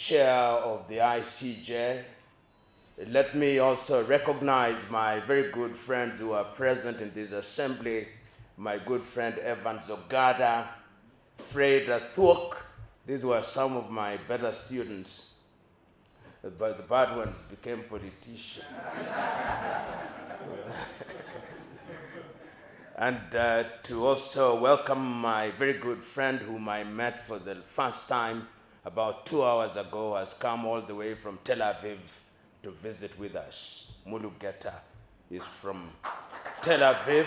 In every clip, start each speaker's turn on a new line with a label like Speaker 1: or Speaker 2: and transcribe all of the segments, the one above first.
Speaker 1: chair of the ICJ. Let me also recognize my very good friends who are present in this assembly, my good friend Evan Zogada, Fred Thwok. These were some of my better students, but the bad ones became politicians. And to also welcome my very good friend whom I met for the first time about 2 hours ago, has come all the way from Tel Aviv to visit with us. Mulu Geta is from Tel Aviv,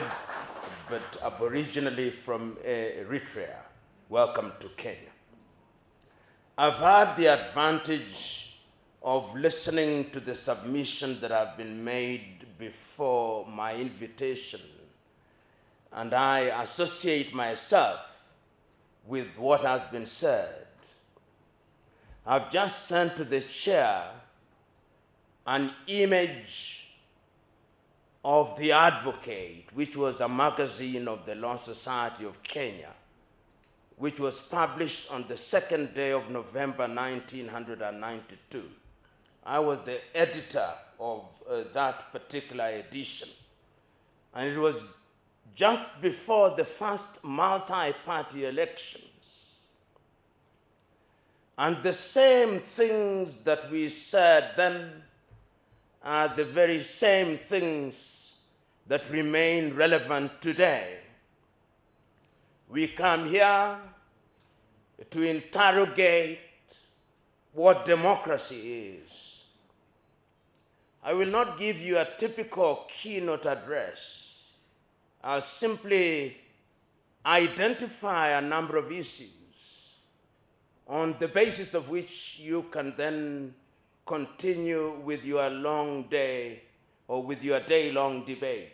Speaker 1: but aboriginally from Eritrea. Welcome to Kenya. I've had the advantage of listening to the submissions that have been made before my invitation, and I associate myself with what has been said. I've just sent to the chair an image of The Advocate, which was a magazine of the Law Society of Kenya, which was published on the 2nd day of November 1992. I was the editor of that particular edition, and it was just before the first multi-party elections. And the same things that we said then are the very same things that remain relevant today. We come here to interrogate what democracy is. I will not give you a typical keynote address. I'll simply identify a number of issues on the basis of which you can then continue with your long day or with your day-long debate.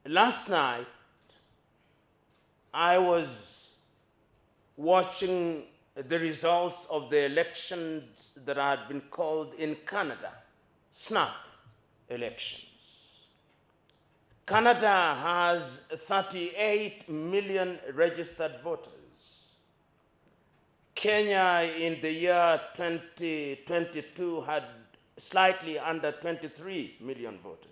Speaker 1: Last night, I was watching the results of the elections that had been called in Canada, snap elections. Canada has 38 million registered voters. Kenya in the year 2022 had slightly under 23 million voters.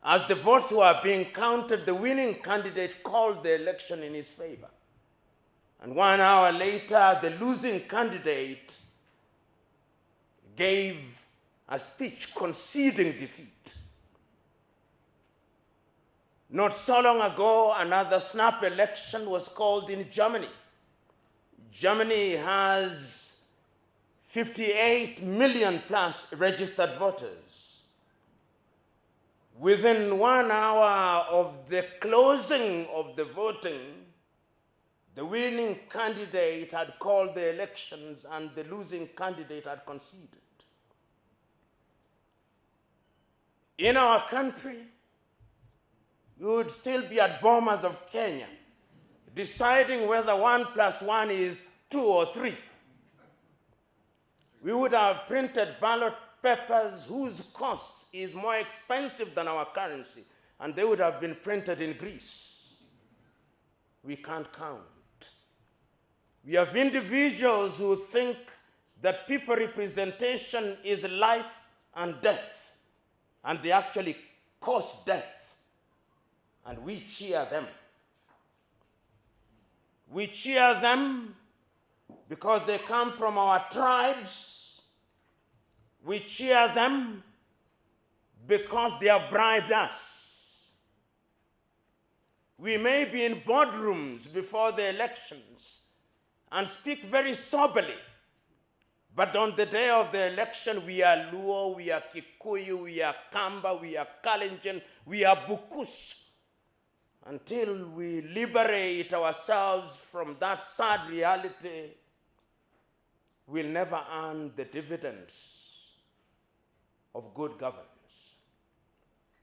Speaker 1: As the votes were being counted, the winning candidate called the election in his favor. And 1 hour later, the losing candidate gave a speech conceding defeat. Not so long ago, another snap election was called in Germany. Germany has 58 million plus registered voters. Within 1 hour of the closing of the voting, the winning candidate had called the elections and the losing candidate had conceded. In our country, we would still be at Bomas of Kenya, deciding whether 1 + 1 is 2 or 3. We would have printed ballot papers whose cost is more expensive than our currency, and they would have been printed in Greece. We can't count. We have individuals who think that people representation is life and death, and they actually cause death. And we cheer them. We cheer them because they come from our tribes. We cheer them because they have bribed us. We may be in boardrooms before the elections and speak very soberly, but on the day of the election, we are Luo, we are Kikuyu, we are Kamba, we are Kalenjin, we are Bukus. Until we liberate ourselves from that sad reality, we'll never earn the dividends of good governance.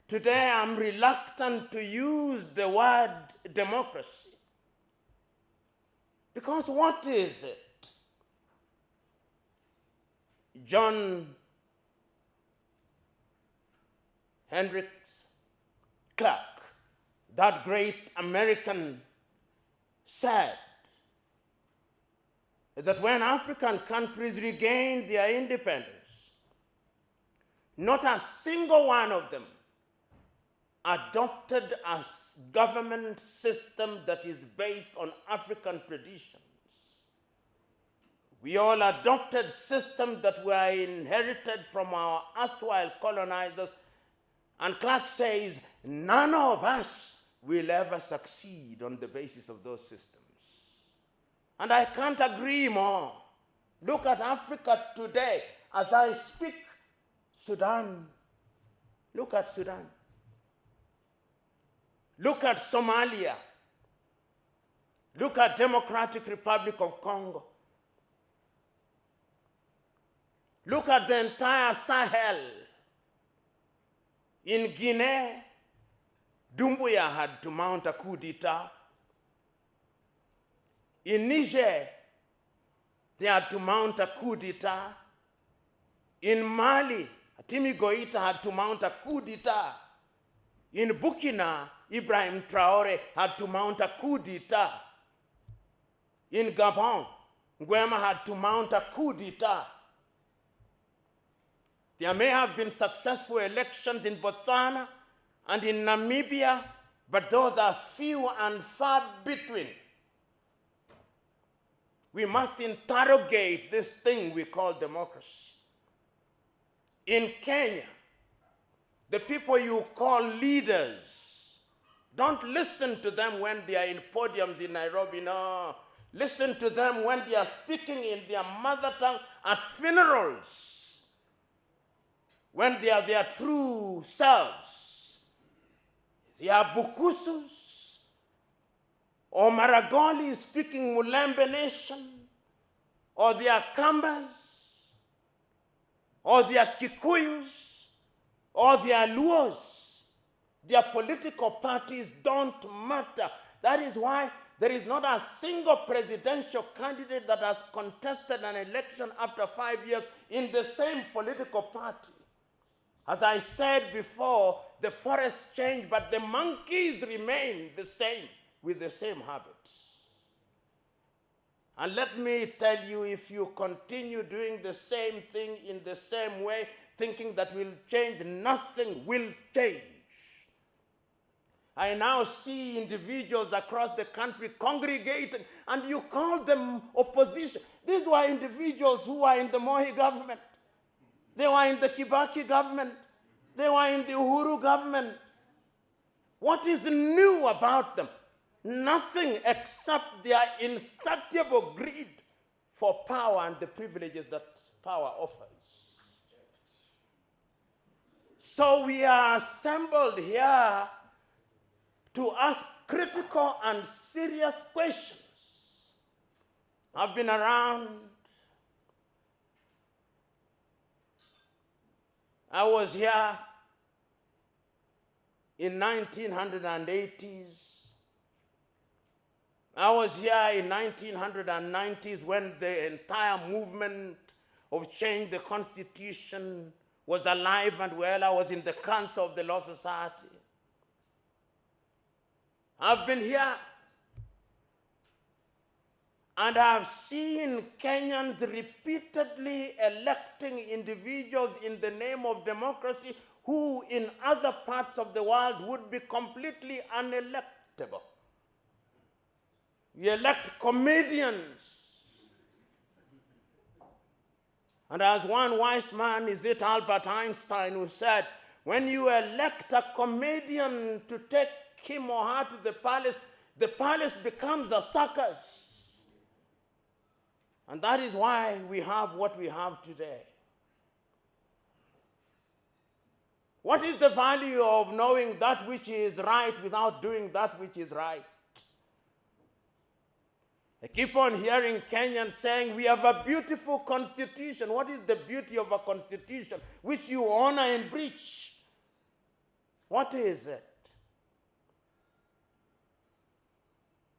Speaker 1: Today, I'm reluctant to use the word democracy. Because what is it? John Hendricks Clark, that great American, said that when African countries regained their independence, not a single one of them adopted a government system that is based on African traditions. We all adopted systems that were inherited from our erstwhile colonizers, and Clark says none of us will ever succeed on the basis of those systems. And I can't agree more. Look at Africa today. As I speak, Sudan. Look at Sudan. Look at Somalia. Look at Democratic Republic of Congo. Look at the entire Sahel. In Guinea, Doumbouya had to mount a coup d'etat. In Niger, they had to mount a coup d'etat. In Mali, Atimi Goita had to mount a coup d'etat. In Burkina, Ibrahim Traore had to mount a coup d'etat. In Gabon, Nguema had to mount a coup d'etat. There may have been successful elections in Botswana and in Namibia, but those are few and far between. We must interrogate this thing we call democracy. In Kenya, the people you call leaders, don't listen to them when they are in podiums in Nairobi, no. Listen to them when they are speaking in their mother tongue at funerals, when they are their true selves. They are Bukusus, or Maragoli speaking Mulembe Nation, or they are Kambas, or they are Kikuyus, or they are Luos. Their political parties don't matter. That is why there is not a single presidential candidate that has contested an election after 5 years in the same political party. As I said before, the forests change, but the monkeys remain the same with the same habits. And let me tell you, if you continue doing the same thing in the same way, thinking that will change, nothing will change. I now see individuals across the country congregating, and you call them opposition. These were individuals who were in the Moi government. They were in the Kibaki government. They were in the Uhuru government. What is new about them? Nothing except their insatiable greed for power and the privileges that power offers. So we are assembled here to ask critical and serious questions. I've been around. I was here in 1980s. I was here in 1990s when the entire movement of change the Constitution was alive and well. I was in the Council of the Law Society. I've been here and I've seen Kenyans repeatedly electing individuals in the name of democracy who in other parts of the world would be completely unelectable. We elect comedians. And as one wise man, is it Albert Einstein, who said, when you elect a comedian to take him or her to the palace becomes a circus. And that is why we have what we have today. What is the value of knowing that which is right without doing that which is right? I keep on hearing Kenyans saying, we have a beautiful constitution. What is the beauty of a constitution which you honor and breach? What is it?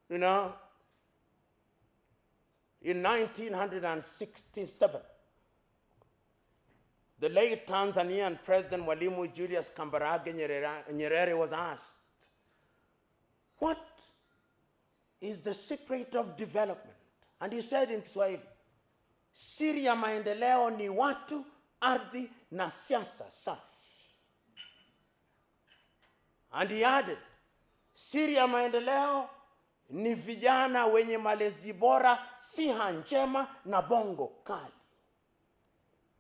Speaker 1: You know, in 1967, the late Tanzanian President Mwalimu Julius Kambarage Nyerere was asked, what is the secret of development? And he said in Kiswahili, siri ya maendeleo ni watu, ardhi na siasa safi. And he added, siri ya maendeleo ni vijana wenye malezi bora, siha njema na bongo kali.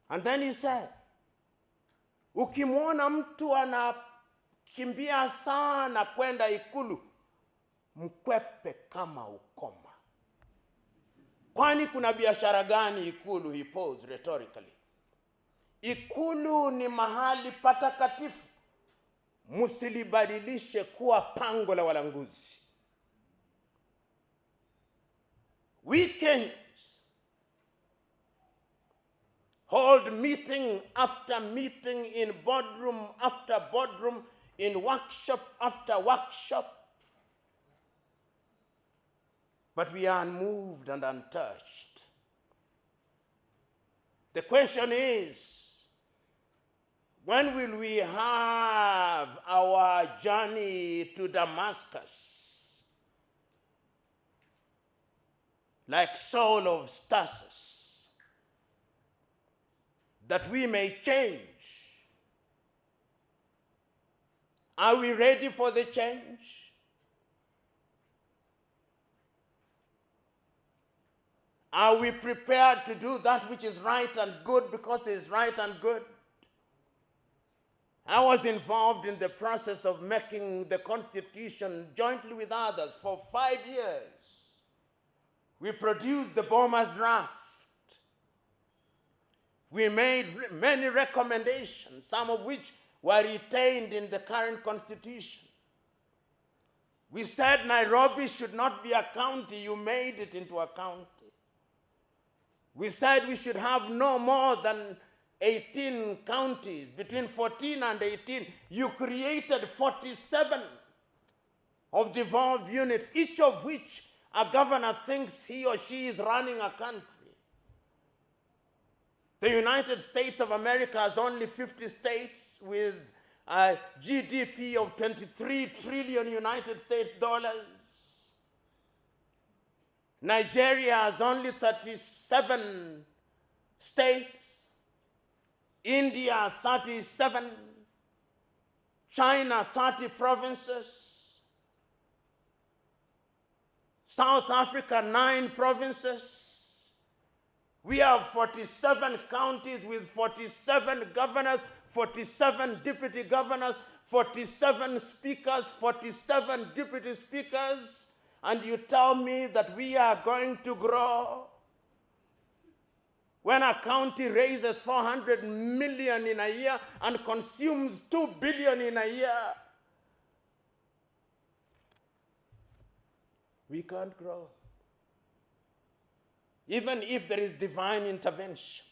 Speaker 1: And then he said, ukimwona mtu anakimbia sana kwenda Ikulu, mkwepe kama ukoma. Kwani kuna biashara gani Ikulu? He posed rhetorically. Ikulu ni mahali patakatifu. Msilibadilishe kuwa pango la walanguzi. We Kenyans hold meeting after meeting in boardroom after boardroom, in workshop after workshop. But we are unmoved and untouched. The question is, when will we have our journey to Damascus? Like Saul of Tarsus, that we may change. Are we ready for the change? Are we prepared to do that which is right and good because it is right and good? I was involved in the process of making the Constitution jointly with others for 5 years. We produced the Boma's draft. We made many recommendations, some of which were retained in the current Constitution. We said Nairobi should not be a county. You made it into a county. We said we should have no more than 18 counties, between 14 and 18. You created 47 of devolved units, each of which a governor thinks he or she is running a country. The United States of America has only 50 states with a GDP of 23 trillion United States dollars. Nigeria has only 37 states. India 37. China 30 provinces. South Africa 9 provinces. We have 47 counties with 47 governors, 47 deputy governors, 47 speakers, 47 deputy speakers, and you tell me that we are going to grow? When a county raises 400 million in a year and consumes 2 billion in a year, we can't grow. Even if there is divine intervention.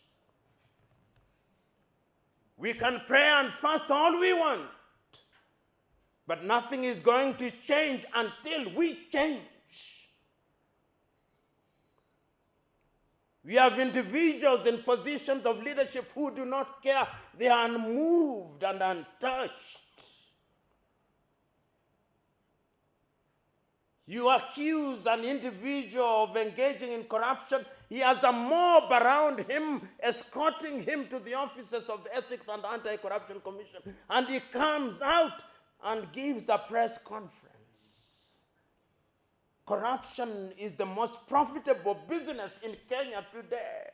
Speaker 1: We can pray and fast all we want, but nothing is going to change until we change. We have individuals in positions of leadership who do not care. They are unmoved and untouched. You accuse an individual of engaging in corruption. He has a mob around him, escorting him to the offices of the Ethics and Anti-Corruption Commission. And he comes out and gives a press conference. Corruption is the most profitable business in Kenya today.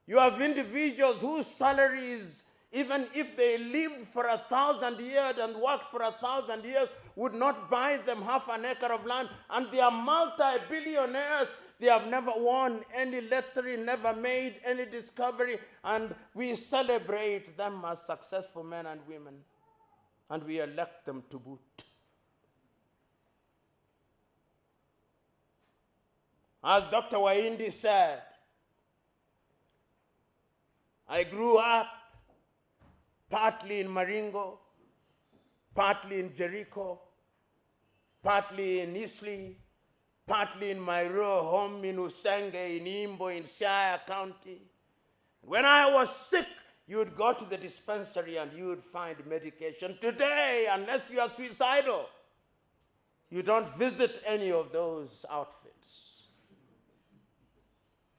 Speaker 1: You have individuals whose salaries, even if they lived for 1,000 years and worked for 1,000 years, would not buy them half an acre of land, and they are multi-billionaires. They have never won any lottery, never made any discovery, and we celebrate them as successful men and women, and we elect them to boot. As Dr. Waindi said, I grew up partly in Maringo, partly in Jericho, partly in Eastleigh, partly in my rural home in Usenge, in Imbo, in Siaya County. When I was sick, you would go to the dispensary and you would find medication. Today, unless you are suicidal, you don't visit any of those outfits.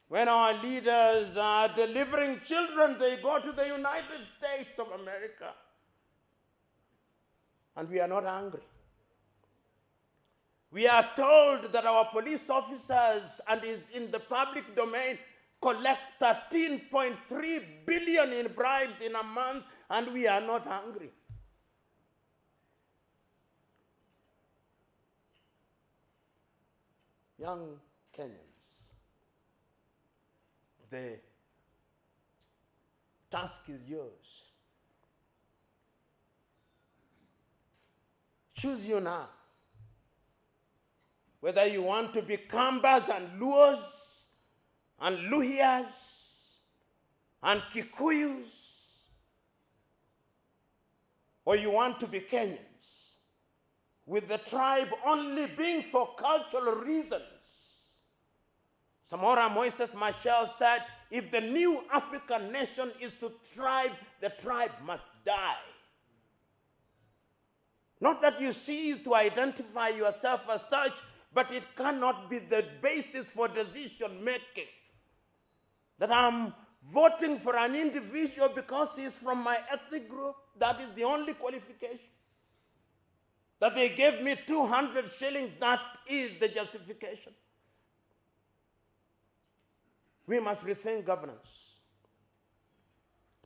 Speaker 1: When our leaders are delivering children, they go to the United States of America. And we are not angry. We are told that our police officers, and is in the public domain, collect 13.3 billion in bribes in a month, and we are not angry. Young Kenyans, the task is yours. Choose you now. Whether you want to be Kambas and Luos and Luhyas and Kikuyus, or you want to be Kenyans, with the tribe only being for cultural reasons. Samora Moises Machel said, if the new African nation is to thrive, the tribe must die. Not that you cease to identify yourself as such, but it cannot be the basis for decision making. That I'm voting for an individual because he's from my ethnic group, that is the only qualification. That they gave me 200 shillings, that is the justification. We must rethink governance.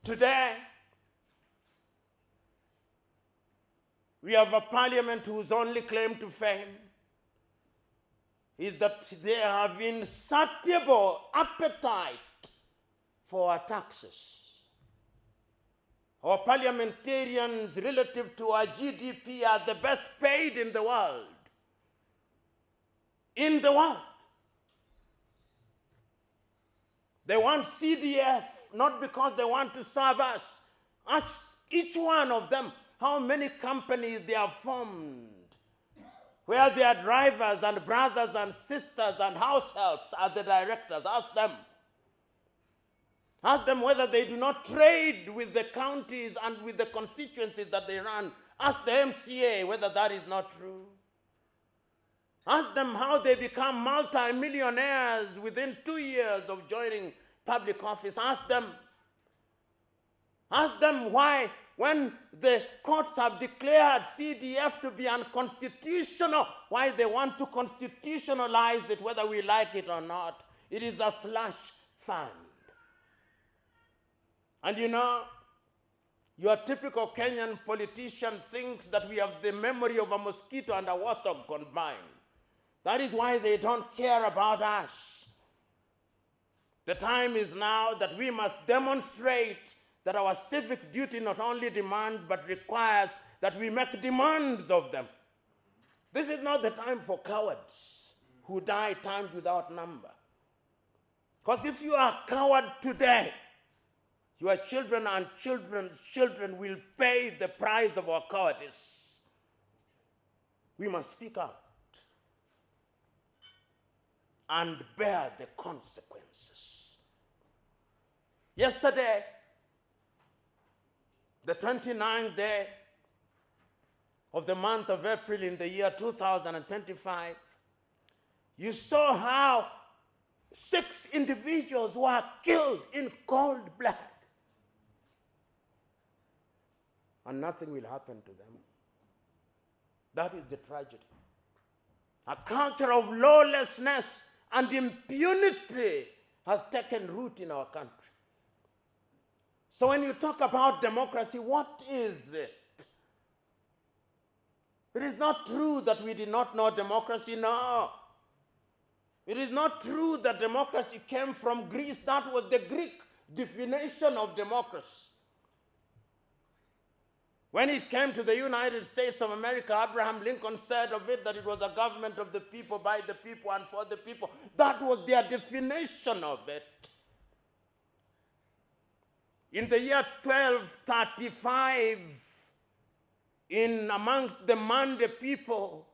Speaker 1: Today, we have a parliament whose only claim to fame is that they have insatiable appetite for our taxes. Our parliamentarians, relative to our GDP, are the best paid in the world. In the world. They want CDF, not because they want to serve us. Ask each one of them how many companies they have formed, where their drivers and brothers and sisters and house helps are the directors. Ask them. Ask them whether they do not trade with the counties and with the constituencies that they run. Ask the MCA whether that is not true. Ask them how they become multi-millionaires within 2 years of joining public office. Ask them. Ask them why, when the courts have declared CDF to be unconstitutional, why they want to constitutionalize it, whether we like it or not. It is a slush fund. And you know, your typical Kenyan politician thinks that we have the memory of a mosquito and a warthog combined. That is why they don't care about us. The time is now that we must demonstrate that our civic duty not only demands but requires that we make demands of them. This is not the time for cowards who die times without number. Because if you are a coward today, your children and children's children will pay the price of our cowardice. We must speak out and bear the consequences. Yesterday, the 29th day of the month of April in the year 2025, you saw how 6 individuals were killed in cold blood. And nothing will happen to them. That is the tragedy. A culture of lawlessness and impunity has taken root in our country. So when you talk about democracy, what is it? It is not true that we did not know democracy, no. It is not true that democracy came from Greece. That was the Greek definition of democracy. When it came to the United States of America, Abraham Lincoln said of it that it was a government of the people, by the people, and for the people. That was their definition of it. In the year 1235, in amongst the Mande people,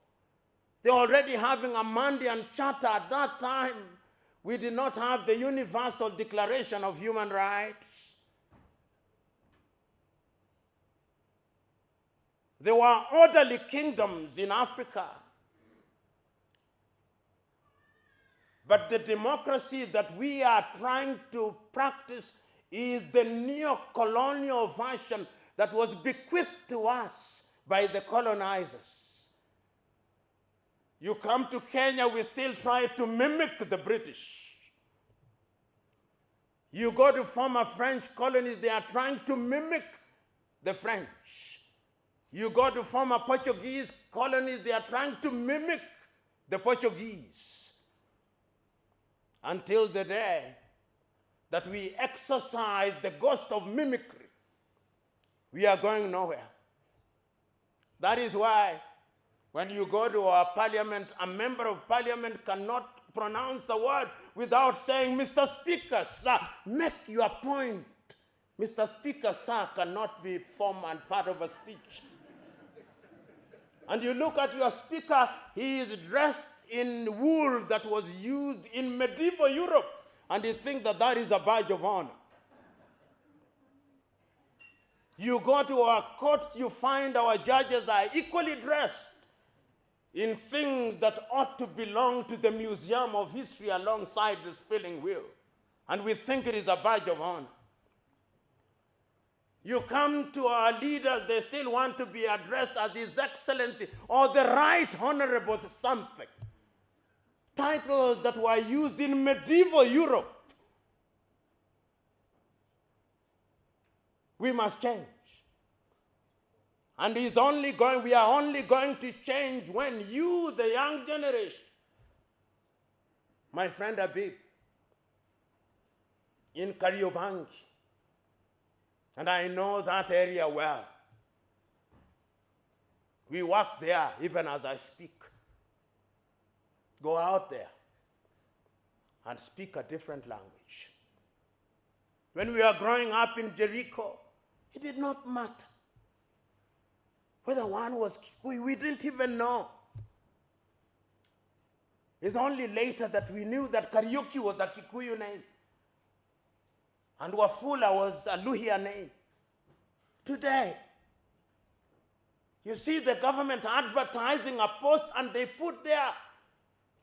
Speaker 1: they were already having a Mandean charter. At that time, we did not have the Universal Declaration of Human Rights. There were orderly kingdoms in Africa. But the democracy that we are trying to practice is the neo-colonial version that was bequeathed to us by the colonizers. You come to Kenya, we still try to mimic the British. You go to former French colonies, they are trying to mimic the French. You go to former Portuguese colonies, they are trying to mimic the Portuguese. Until the day that we exercise the ghost of mimicry, we are going nowhere. That is why when you go to our parliament, a member of parliament cannot pronounce a word without saying, Mr. Speaker, sir, make your point. Mr. Speaker, sir, cannot be form and part of a speech. And you look at your speaker, he is dressed in wool that was used in medieval Europe, and you think that that is a badge of honor. You go to our courts, you find our judges are equally dressed in things that ought to belong to the Museum of History alongside the spinning wheel. And we think it is a badge of honor. You come to our leaders, they still want to be addressed as His Excellency or the Right Honorable something. Titles that were used in medieval Europe. We must change. And we are only going to change when you, the young generation, my friend Habib, in Kariobangi, and I know that area well. We work there even as I speak. Go out there and speak a different language. When we were growing up in Jericho, it did not matter whether one was Kikuyu. We didn't even know. It's only later that we knew that Kariuki was a Kikuyu name and Wafula was a Luhya name. Today, you see the government advertising a post and they put there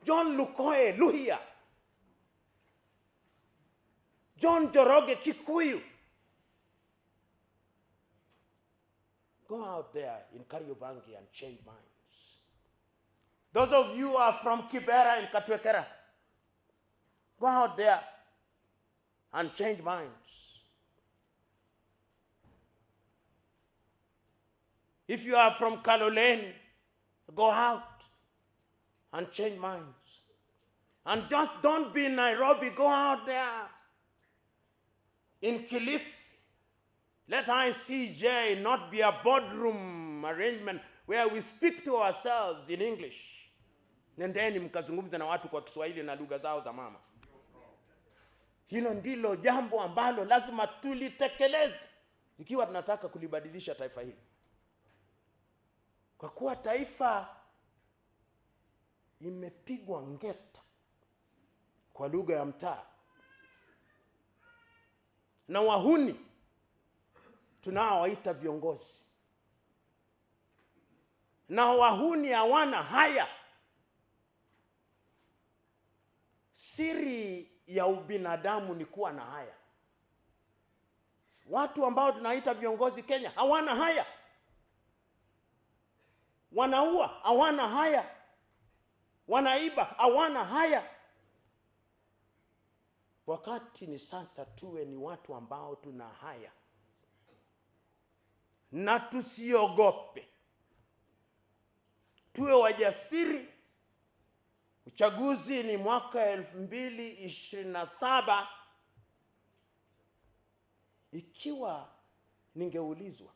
Speaker 1: John Lukoe, Luhya. John Joroge, Kikuyu. Go out there in Kariobangi and change minds. Those of you who are from Kibera and Katwekera, go out there and change minds. If you are from Kaloleni, go out and change minds. And just don't be in Nairobi, go out there. In Kilifi, let ICJ not be a boardroom arrangement where we speak to ourselves in English. Nendeni mkazungumza na watu kwa Kiswahili na lugha zao za mama. Hilo ndilo jambo ambalo lazima tulitekeleze ikiwa tunataka kulibadilisha taifa hili. Kwa kuwa taifa imepigwa ngeta kwa lugha ya mtaa. Na wahuni tunaowaita viongozi. Na wahuni hawana haya. Siri ya ubinadamu ni kuwa na haya. Watu ambao tunaita viongozi Kenya hawana haya. Wanaua hawana haya. Wanaiba hawana haya. Wakati ni sasa tuwe ni watu ambao tuna haya. Na tusiogope. Tuwe wajasiri. Uchaguzi ni mwaka 2027. Ikiwa ningeulizwa,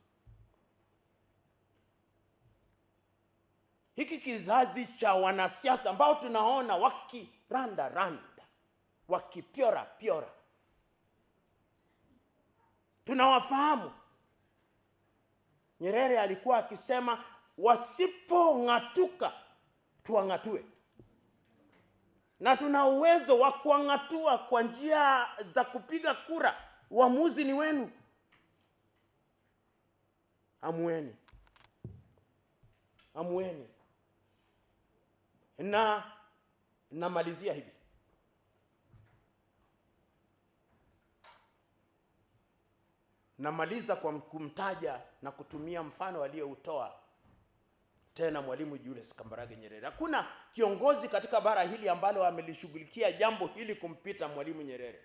Speaker 1: hiki kizazi cha wanasiasa ambao tunaona wakiranda, wakipiora, tunawafahamu. Nyerere alikuwa akisema wasipong'atuka tuang'atue. Na tuna uwezo wa kuang'atua kwa njia za kupiga kura. Uamuzi ni wenu. Amueni. Na namalizia hivi. Namaliza kwa kumtaja na kutumia mfano aliyoutoa tena Mwalimu Julius Kambarage Nyerere. Hakuna kiongozi katika bara hili ambalo amelishughulikia jambo hili kumpita Mwalimu Nyerere.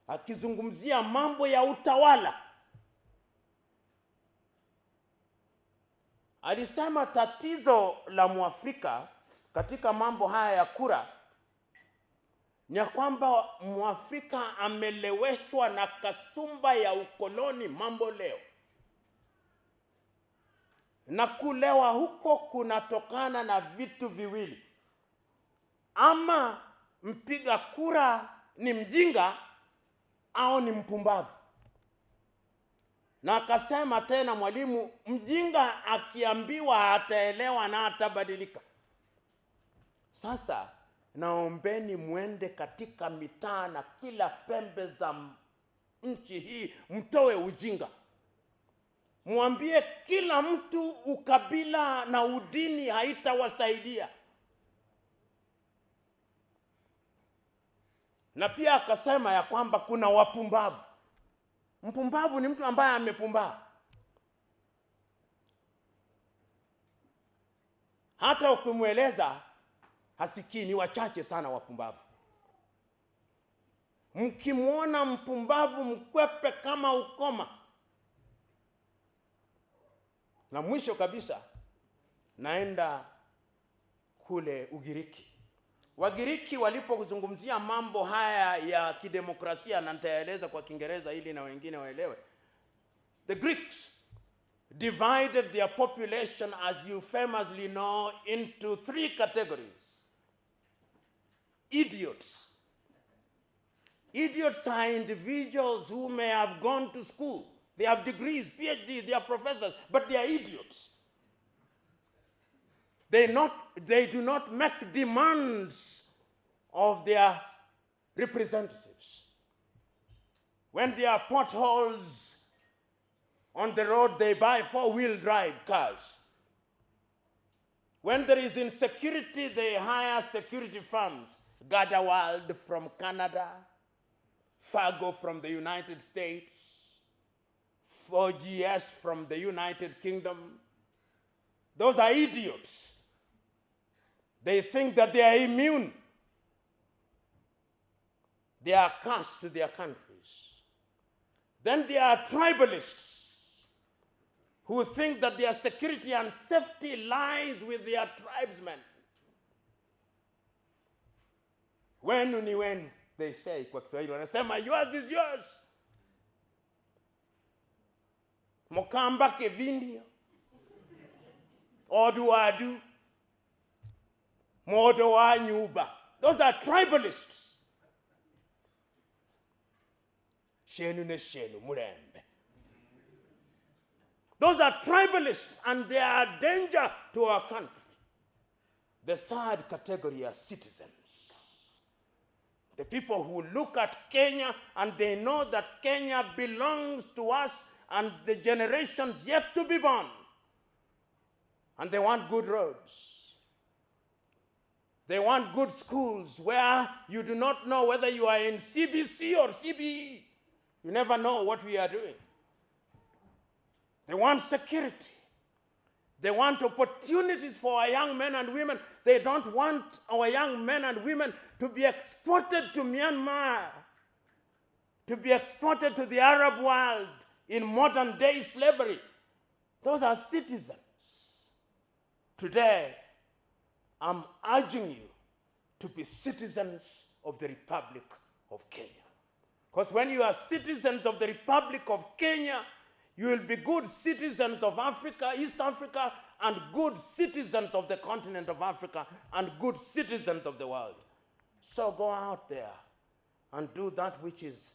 Speaker 1: Akizungumzia mambo ya utawala, alisema tatizo la Mwafrika katika mambo haya ya kura ni kwamba Mwafrika ameleweshwa na kasumba ya ukoloni mambo leo. Na kulewa huko kunatokana na vitu viwili. Ama mpiga kura ni mjinga au ni mpumbavu. Na akasema tena Mwalimu, mjinga akiambiwa ataelewa na atabadilika. Sasa naombeni mwende katika mitaa na kila pembe za nchi hii, mtoe ujinga. Mwambie kila mtu ukabila na udini haitawasaidia. Na pia akasema ya kwamba kuna wapumbavu. Mpumbavu ni mtu ambaye amepumbaa. Hata ukimweleza hasikii. Ni wachache sana wapumbavu. Mkimwona mpumbavu mkwepe kama ukoma. Na mwisho kabisa naenda kule Ugiriki. Wagiriki walipozungumzia mambo haya ya kidemokrasia, na nitaeleza kwa Kiingereza ili na wengine waelewe. The Greeks divided their population, as you famously know, into 3 categories. Idiots. Idiots are individuals who may have gone to school. They have degrees, PhD, they are professors, but they are idiots. They do not make demands of their representatives. When there are potholes on the road, they buy 4-wheel drive cars. When there is insecurity, they hire security firms. Gardewald from Canada, Fargo from the United States, 4GS from the United Kingdom. Those are idiots. They think that they are immune. They are cursed to their countries. Then there are tribalists who think that their security and safety lies with their tribesmen. Wenu ni wenu, they say kwa Kiswahili. Wanasema yours is yours. Mokamba kevindio. Oduadu. Modo wa nyuba. Those are tribalists. Shenu ne shenu murembe. Those are tribalists, and they are a danger to our country. The third category are citizens. The people who look at Kenya and they know that Kenya belongs to us and the generations yet to be born. And they want good roads. They want good schools where you do not know whether you are in CBC or CBE. You never know what we are doing. They want security. They want opportunities for our young men and women. They don't want our young men and women to be exported to Myanmar, to be exported to the Arab world in modern day slavery. Those are citizens. Today, I'm urging you to be citizens of the Republic of Kenya. Because when you are citizens of the Republic of Kenya, you will be good citizens of Africa, East Africa, and good citizens of the continent of Africa, and good citizens of the world. So go out there and do that which is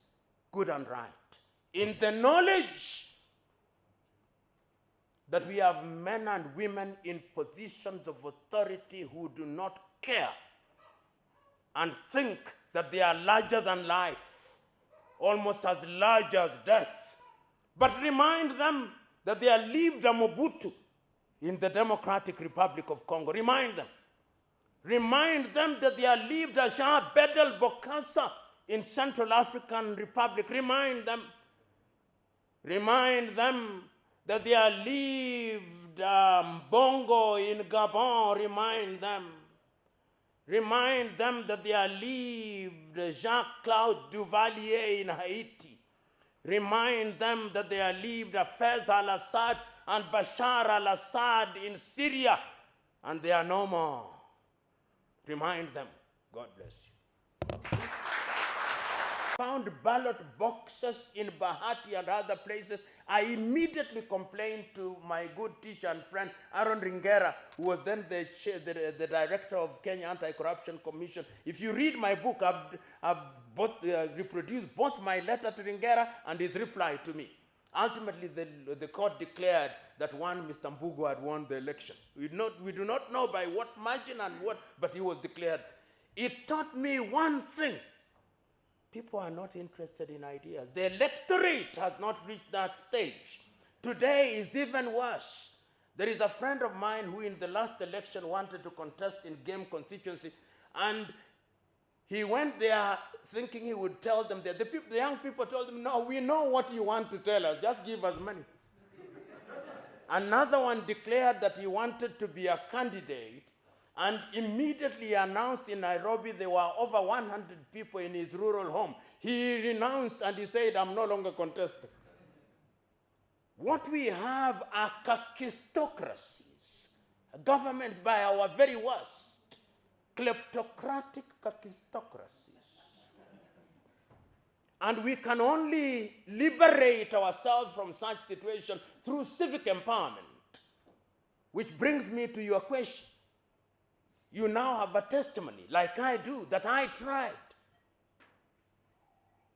Speaker 1: good and right, in the knowledge that we have men and women in positions of authority who do not care and think that they are larger than life, almost as large as death. But remind them that they are lived a Mobutu in the Democratic Republic of Congo. Remind them. Remind them that they are lived a Jean Bedel Bokassa in Central African Republic. Remind them. Remind them that they are lived Bongo in Gabon. Remind them. Remind them that they are lived Jacques-Claude Duvalier in Haiti. Remind them that they are lived Fez al-Assad and Bashar al-Assad in Syria, and they are no more. Remind them. God bless you. Found ballot boxes in Bahati and other places. I immediately complained to my good teacher and friend Aaron Ringera, who was then the director of Kenya Anti-Corruption Commission. If you read my book, I've reproduced both my letter to Ringera and his reply to me. Ultimately, the court declared that one Mr. Mbugu had won the election. We do not know by what margin and what, but he was declared. It taught me one thing. People are not interested in ideas. The electorate has not reached that stage. Today is even worse. There is a friend of mine who in the last election wanted to contest in Game constituency, and he went there thinking he would tell them that the young people told him, no, we know what you want to tell us, just give us money. Another one declared that he wanted to be a candidate, and immediately announced in Nairobi there were over 100 people in his rural home. He renounced and he said, I'm no longer contesting. What we have are kakistocracies, governments by our very worst, kleptocratic kakistocracies. And we can only liberate ourselves from such situation through civic empowerment. Which brings me to your question. You now have a testimony, like I do, that I tried.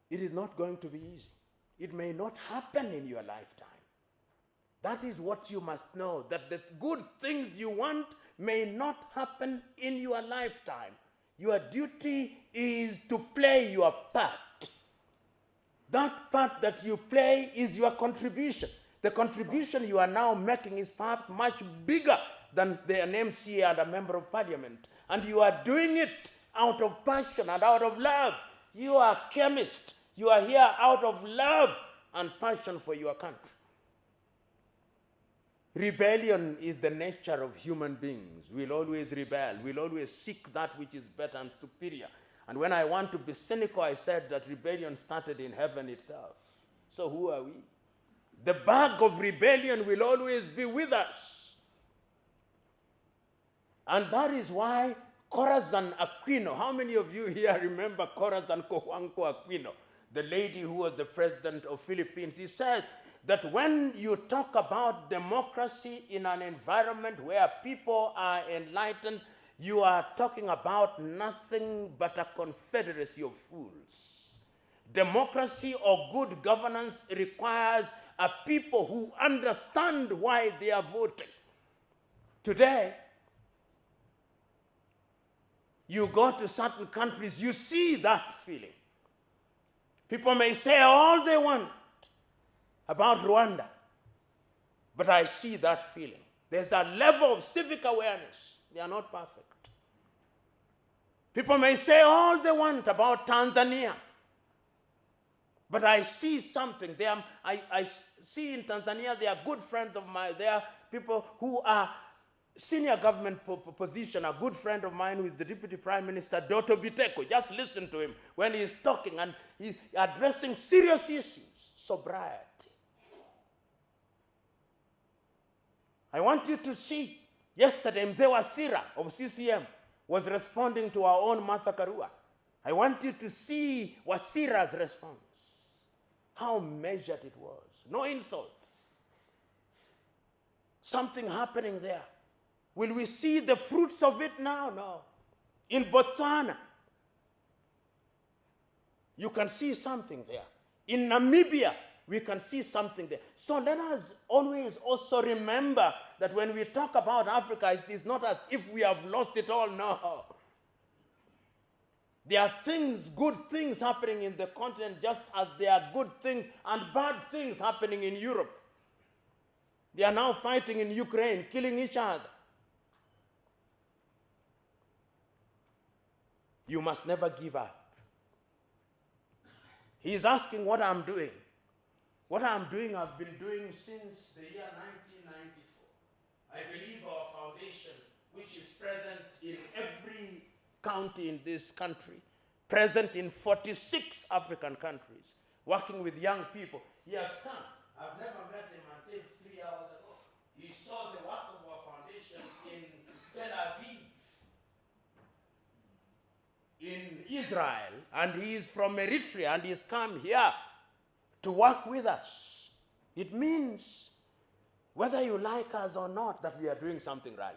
Speaker 1: It is not going to be easy. It may not happen in your lifetime. That is what you must know, that the good things you want may not happen in your lifetime. Your duty is to play your part. That part that you play is your contribution. The contribution you are now making is perhaps much bigger than an MCA and a member of parliament. And you are doing it out of passion and out of love. You are a chemist. You are here out of love and passion for your country. Rebellion is the nature of human beings. We'll always rebel. We'll always seek that which is better and superior. And when I want to be cynical, I said that rebellion started in heaven itself. So who are we? The bug of rebellion will always be with us. And that is why Corazon Aquino, how many of you here remember Corazon Cojuangco Aquino, the lady who was the president of Philippines? He said that when you talk about democracy in an environment where people are enlightened, you are talking about nothing but a confederacy of fools. Democracy or good governance requires a people who understand why they are voting. Today, you go to certain countries, you see that feeling. People may say all they want about Rwanda, but I see that feeling. There's a level of civic awareness. They are not perfect. People may say all they want about Tanzania, but I see something. I see in Tanzania, they are good friends of mine. They are people who are senior government position. A good friend of mine who is the Deputy Prime Minister, Doto Biteko. Just listen to him when he's talking and he's addressing serious issues. Sobriety. I want you to see, yesterday Mzee Wasira of CCM was responding to our own Martha Karua. I want you to see Wasira's response. How measured it was. No insults. Something happening there. Will we see the fruits of it now? No. In Botswana, you can see something there. In Namibia, we can see something there. So let us always also remember that when we talk about Africa, it's not as if we have lost it all. No. There are things, good things happening in the continent, just as there are good things and bad things happening in Europe. They are now fighting in Ukraine, killing each other. You must never give up. He is asking what I'm doing. What I'm doing, I've been doing since the year 1994. I believe our foundation, which is present in every county in this country, present in 46 African countries, working with young people. He has come. I've never met him until 3 hours ago. He saw the work of our foundation in Tel Aviv, in Israel, and he is from Eritrea, and he's come here to work with us. It means, whether you like us or not, that we are doing something right.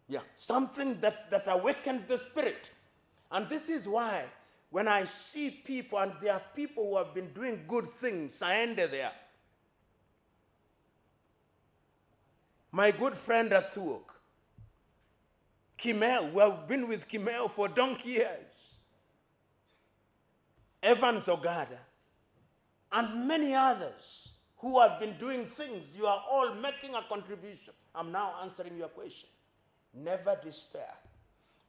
Speaker 1: Yeah, something that awakens the spirit. And this is why, when I see people, and there are people who have been doing good things, I ended there. My good friend Athuok, Kimel, we have been with Kimel for donkey years. Evans Ogada, and many others who have been doing things. You are all making a contribution. I'm now answering your question. Never despair.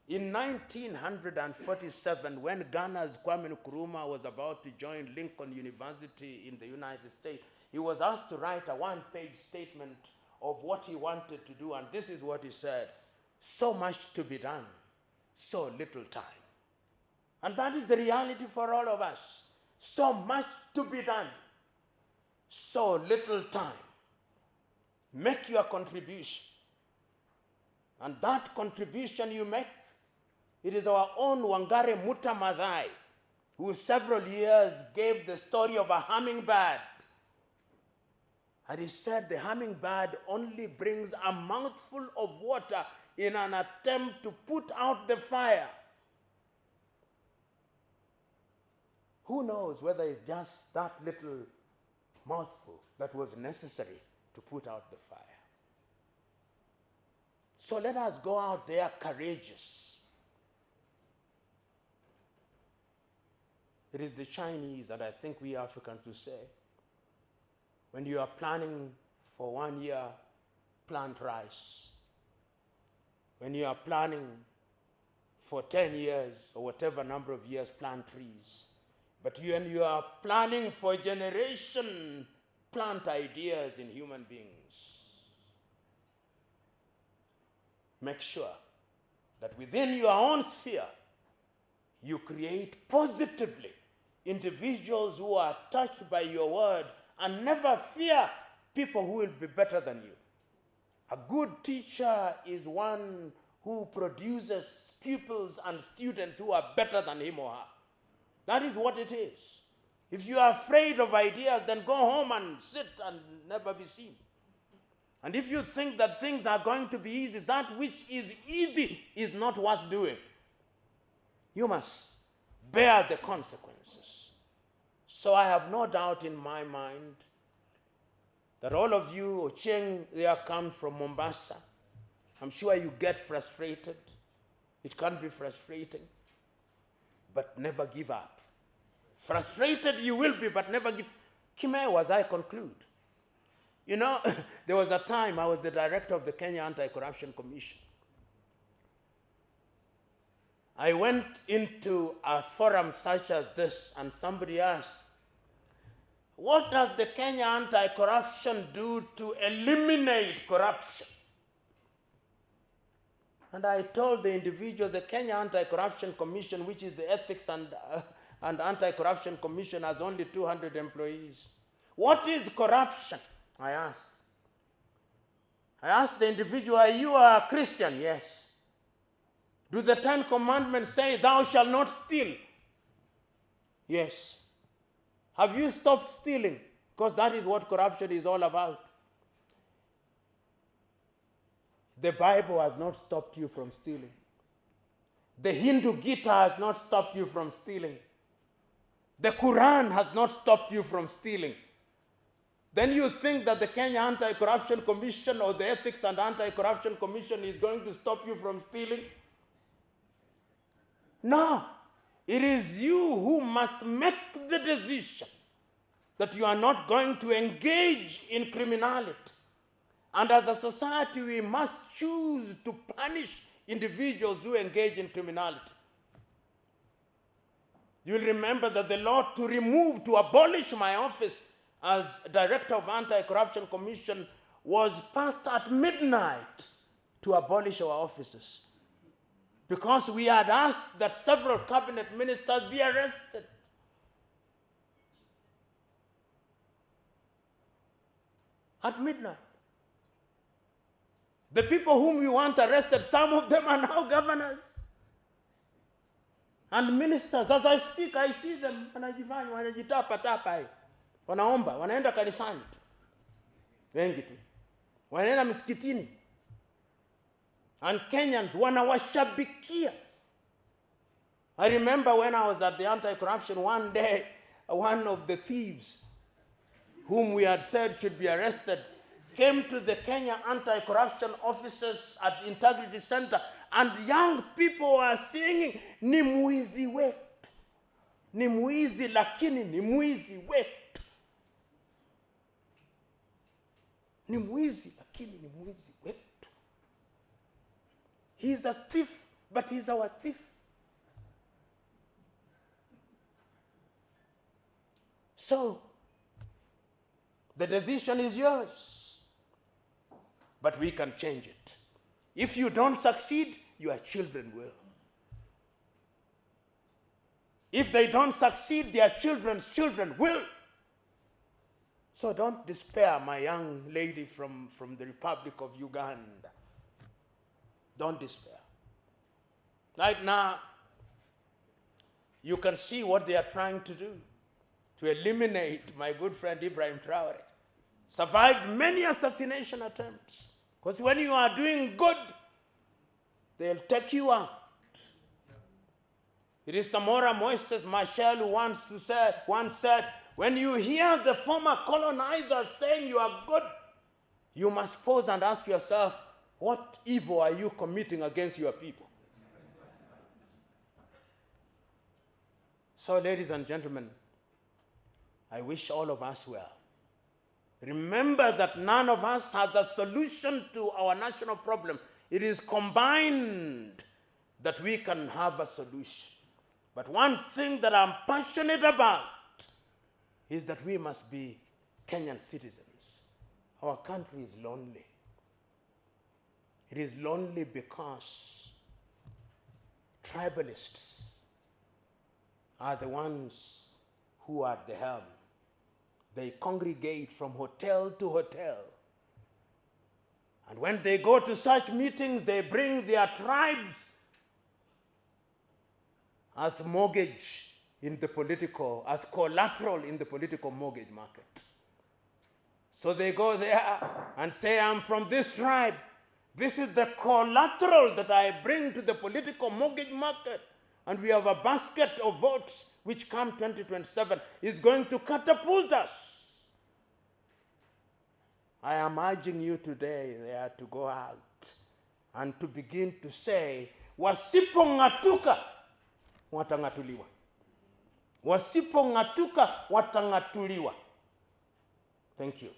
Speaker 1: In 1947, when Ghana's Kwame Nkrumah was about to join Lincoln University in the United States, he was asked to write a one-page statement of what he wanted to do, and this is what he said: so much to be done, so little time. And that is the reality for all of us. So much to be done, so little time. Make your contribution. And that contribution you make, it is our own Wangare Muta Maathai, who several years gave the story of a hummingbird. And he said the hummingbird only brings a mouthful of water in an attempt to put out the fire. Who knows whether it's just that little mouthful that was necessary to put out the fire. So let us go out there courageous. It is the Chinese, and I think we Africans to say, when you are planning for 1 year, plant rice. When you are planning for 10 years or whatever number of years, plant trees. But when you are planning for a generation, plant ideas in human beings. Make sure that within your own sphere, you create positively individuals who are touched by your word, and never fear people who will be better than you. A good teacher is one who produces pupils and students who are better than him or her. That is what it is. If you are afraid of ideas, then go home and sit and never be seen. And if you think that things are going to be easy, that which is easy is not worth doing. You must bear the consequences. So I have no doubt in my mind that all of you, Ochieng there comes from Mombasa. I'm sure you get frustrated. It can be frustrating, but never give up. Frustrated you will be, but never give. Kime, as I conclude. You know, there was a time I was the director of the Kenya Anti-Corruption Commission. I went into a forum such as this, and somebody asked, what does the Kenya Anti-Corruption do to eliminate corruption? And I told the individual, the Kenya Anti-Corruption Commission, which is the Ethics and Anti-Corruption Commission, has only 200 employees. What is corruption? I asked the individual, are you a Christian? Yes. Do the 10 Commandments say, thou shalt not steal? Yes. Have you stopped stealing? Because that is what corruption is all about. The Bible has not stopped you from stealing. The Hindu Gita has not stopped you from stealing. The Quran has not stopped you from stealing. Then you think that the Kenya Anti-Corruption Commission or the Ethics and Anti-Corruption Commission is going to stop you from stealing? No. It is you who must make the decision that you are not going to engage in criminality. And as a society, we must choose to punish individuals who engage in criminality. You'll remember that the law to abolish my office as Director of Anti-Corruption Commission was passed at midnight to abolish our offices, because we had asked that several cabinet ministers be arrested. At midnight. The people whom we want arrested, some of them are now governors and ministers. As I speak, I see them, wanajifanya, wanajitapa, wanaomba, wanaenda kanisani tu. Wengi tu. Wanaenda msikitini. And Kenyans wanawashabikia. I remember when I was at the anti-corruption one day, one of the thieves whom we had said should be arrested came to the Kenya anti-corruption officers at the Integrity Center, and young people were singing, "Ni mwizi wetu. Ni mwizi lakini ni mwizi wetu. Ni mwizi lakini ni mwizi wetu. He's a thief, but he's our thief." So, the decision is yours. But we can change it. If you don't succeed, your children will. If they don't succeed, their children's children will. So don't despair, my young lady from the Republic of Uganda. Don't despair. Right now, you can see what they are trying to do to eliminate my good friend Ibrahim Traore. Survived many assassination attempts. Because when you are doing good, they'll take you out. It is Samora Moises Machel who once said, when you hear the former colonizers saying you are good, you must pause and ask yourself, what evil are you committing against your people? So, ladies and gentlemen, I wish all of us well. Remember that none of us has a solution to our national problem. It is combined that we can have a solution. But one thing that I'm passionate about is that we must be Kenyan citizens. Our country is lonely. It is lonely because tribalists are the ones who are at the helm. They congregate from hotel to hotel. And when they go to such meetings, they bring their tribes as mortgage in the political, as collateral in the political mortgage market. So they go there and say, I'm from this tribe. This is the collateral that I bring to the political mortgage market. And we have a basket of votes which come 2027 is going to catapult us. I am urging you today there to go out and to begin to say, wasipong'atuka watang'atuliwa. Wasipong'atuka watang'atuliwa. Thank you.